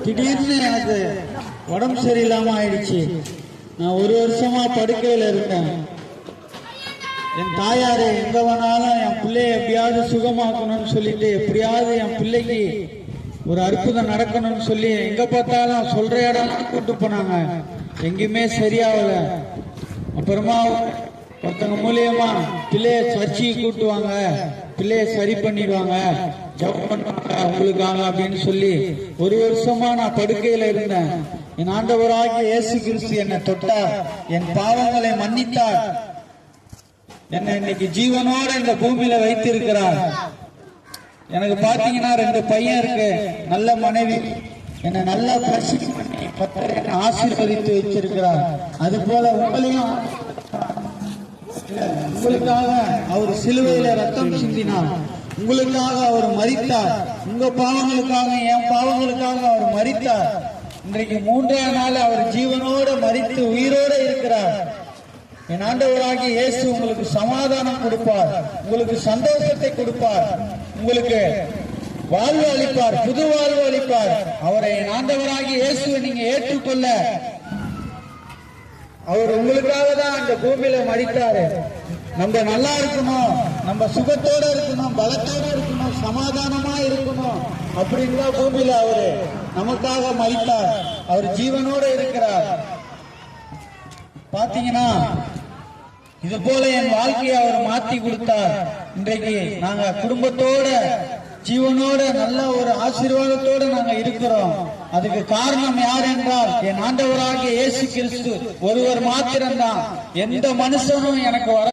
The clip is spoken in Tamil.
திடீர்னு எனக்கு உடம்பு சரியில்லாம ஆயிடுச்சு. நான் ஒரு வருஷமா படுக்கையில இருந்தேன். என் தாயாரு எங்க வேணாலும் என் பிள்ளைய எப்படியாவது சுகமாக்கணும்னு சொல்லிட்டு எப்படியாவது என் பிள்ளைக்கு ஒரு அற்புதம் நடக்கணும்னு சொல்லி எங்க பார்த்தாலும் சொல்ற இடம் கூட்டு போனாங்க. எங்கேயுமே சரியாகல. அப்புறமா ஒருத்தங்க மூலியமா பிள்ளைய சர்ச்சைக்கு கூட்டுவாங்க, பிள்ளைய சரி பண்ணிடுவாங்க, ஜெபம் பண்ணுவாங்க உங்களுக்காக அப்படின்னு சொல்லி ஒரு வருஷமா நான் படுக்கையில இருந்தேன். என் ஆண்டவராகிய இயேசு கிறிஸ்து என்னை தொட்டார், என் பாவங்களை மன்னித்தார், என்னை இன்னைக்கு ஜீவனோட இந்த பூமியில வைத்திருக்கிறார். எனக்கு பாத்தீங்கன்னா 2 பையன் இருக்கு, நல்ல மனைவி, என்னை நல்லா ஆசீர்வதித்து வச்சிருக்கிறார். அது போல உங்களையும் உங்களுக்காக அவர் சிலுவையில ரத்தம் சிந்தினார், உங்களுக்காக அவர் மரித்தார், உங்க பாவங்களுக்காக என் பாவங்களுக்காக அவர் மரித்தார். இன்றைக்கு 3ஆம் நாள் அவர் ஜீவனோட மரித்து உயிரோட இருக்கிறார். என் ஆண்டவராகிய இயேசு உங்களுக்கு சமாதானம் கொடுப்பார், உங்களுக்கு சந்தோஷத்தை கொடுப்பார், உங்களுக்கு வாழ்வு அளிப்பார், புது வாழ்வு அளிப்பார். அவரை என் ஆண்டவராகிய இயேசுவை நீங்க ஏற்றுக்கொள்ள அவர் உங்களுக்காக தான் அந்த பூமியில மரித்தாரு. நம்ம நல்லா இருக்கணும், நம்ம சுகத்தோட இருக்கணும், பலத்தோட இருக்கணும், சமாதானமா இருக்கணும் அப்படின்னு தான் பூமியில அவரு நமக்காக மரித்தார். அவர் ஜீவனோட இருக்கிறார். பாத்தீங்கன்னா இது போல என் வாழ்க்கையை அவர் மாத்தி கொடுத்தார். இன்றைக்கு நாங்க குடும்பத்தோட ஜீவனோட நல்ல ஒரு ஆசீர்வாதத்தோட நாங்க இருக்கிறோம். அதுக்கு காரணம் யார் என்றால் என் ஆண்டவராகிய இயேசு கிறிஸ்து ஒருவர் மாத்திரம்தான். எந்த மனுஷனும் எனக்கு வர